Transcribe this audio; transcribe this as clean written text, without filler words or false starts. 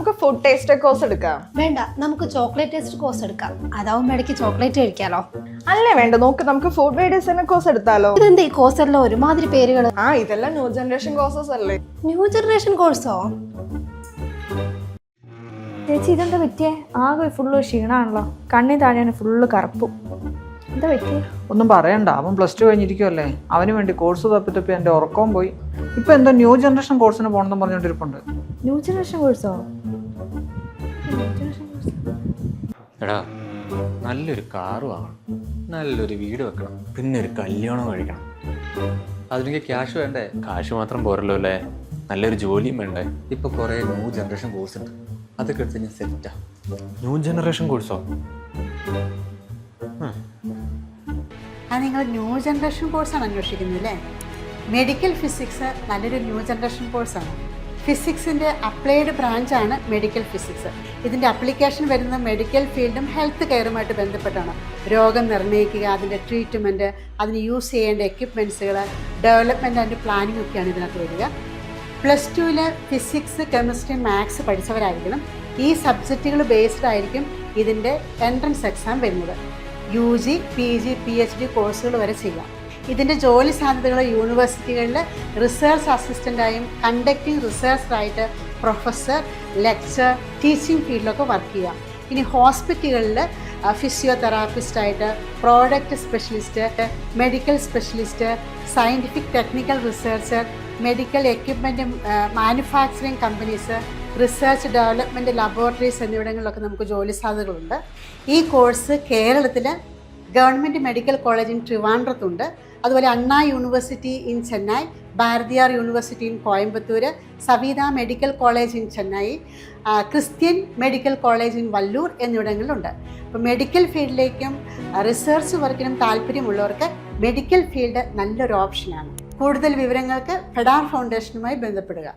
നമുക്ക് food taste course എടുക്കാം. വേണ്ട, നമുക്ക് ചോക്ലേറ്റ് ടേസ്റ്റ് കോഴ്സ് എടുക്കാം. അതാവുമ്പോ ഇടയ്ക്ക് ചോക്ലേറ്റ് കഴിക്കാലോ. അല്ലേ വേണ്ട, നമുക്ക് ഫുഡ് വേഡേഴ്സ് കോഴ്സ് എടുത്താലോ. ഇതെന്താ ഈ കോഴ്സ് എല്ലാം ഒരുമാതിരി പേരുകൾ? ഇതെല്ലാം ന്യൂ ജനറേഷൻ കോഴ്സസ് അല്ലേ. ന്യൂ ജനറേഷൻ കോഴ്സോ? ചേച്ചി ഇതെന്താ പറ്റിയേ? ആകെ ഫുള്ള് ക്ഷീണാണല്ലോ. കണ്ണി താഴെയാണ് ഫുള്ള് കറുപ്പും. എന്താ പറ്റിയേ? ഒന്നും പറയണ്ട, അവൻ +2 കഴിഞ്ഞിരിക്കുമല്ലേ. അവന് വേണ്ടി കോഴ്സ് തപ്പി എൻ്റെ ഉറക്കവും പോയി. ഇപ്പൊ എന്തോ ന്യൂ ജനറേഷൻ കോഴ്സിന് പോകണമെന്ന് പറഞ്ഞോണ്ടിരിപ്പുണ്ട്. New generation കോഴ്സോ? എടാ, നല്ലൊരു കാറ് വാങ്ങണം, നല്ലൊരു വീട് വെക്കണം, പിന്നെ ഒരു കല്യാണം കഴിക്കണം. അതിനൊക്കെ ക്യാഷ് വേണ്ടേ? കാശ് മാത്രം പോരല്ലോ അല്ലേ, നല്ലൊരു ജോലിയും വേണ്ടേ. ഇപ്പൊ കുറെ ന്യൂ ജനറേഷൻ കോഴ്സ് ഉണ്ട്, അതൊക്കെ എടുത്ത് ഞാൻ സെറ്റാ. ന്യൂ ജനറേഷൻ കോഴ്സോ? നിങ്ങൾ ന്യൂ ജനറേഷൻ കോഴ്സാണ് അന്വേഷിക്കുന്നത് അല്ലേ? മെഡിക്കൽ ഫിസിക്സ് നല്ലൊരു ന്യൂ ജനറേഷൻ കോഴ്സാണ്. ഫിസിക്സിൻ്റെ അപ്ലൈഡ് ബ്രാഞ്ചാണ് മെഡിക്കൽ ഫിസിക്സ്. ഇതിൻ്റെ അപ്ലിക്കേഷൻ വരുന്നത് മെഡിക്കൽ ഫീൽഡും ഹെൽത്ത് കെയറുമായിട്ട് ബന്ധപ്പെട്ടാണ്. രോഗം നിർണ്ണയിക്കുക, അതിൻ്റെ ട്രീറ്റ്മെൻറ്റ്, അതിന് യൂസ് ചെയ്യേണ്ട എക്യുപ്മെൻറ്റ്സുകൾ, ഡെവലപ്മെൻറ്റ് ആൻഡ് പ്ലാനിംഗ് ഒക്കെയാണ് ഇതിനകത്ത് വരിക. +2 ഫിസിക്സ്, കെമിസ്ട്രി, മാത്സ് പഠിച്ചവരായിരിക്കണം. ഈ സബ്ജക്റ്റുകൾ ബേസ്ഡ് ആയിരിക്കും ഇതിൻ്റെ എൻട്രൻസ് എക്സാം വരുന്നത്. UG, PG, PhD കോഴ്സുകൾ വരെ ചെയ്യാം. ഇതിൻ്റെ ജോലി സാധ്യതകൾ യൂണിവേഴ്സിറ്റികളിൽ റിസർച്ച് അസിസ്റ്റൻ്റായും കണ്ടക്ടിങ് റിസർച്ചറായിട്ട് പ്രൊഫസർ, ലെക്ചർ, ടീച്ചിങ് ഫീൽഡിലൊക്കെ വർക്ക് ചെയ്യാം. ഇനി ഹോസ്പിറ്റലുകളിൽ ഫിസിയോതെറാപ്പിസ്റ്റായിട്ട്, product specialist, medical specialist, scientific technical researcher, medical equipment manufacturing companies, research development laboratories എന്നിവിടങ്ങളിലൊക്കെ നമുക്ക് ജോലി സാധ്യതകളുണ്ട്. ഈ കോഴ്സ് കേരളത്തിൽ ഗവൺമെൻറ് മെഡിക്കൽ കോളേജ് ഇൻ ട്രിവാൻഡ്രത്തുണ്ട്. അതുപോലെ Anna university in Chennai, Bharathiar university in Coimbatore, Saveetha medical college in Chennai, Christian medical college in Vellore എന്നിവിടങ്ങളിലുണ്ട്. അപ്പോൾ മെഡിക്കൽ ഫീൽഡിലേക്കും റിസർച്ച് വർക്കിനും താല്പര്യമുള്ളവർക്ക് മെഡിക്കൽ ഫീൽഡ് നല്ലൊരു ഓപ്ഷനാണ്. കൂടുതൽ വിവരങ്ങൾക്ക് ഫെഡാർ ഫൗണ്ടേഷനുമായി ബന്ധപ്പെടുക.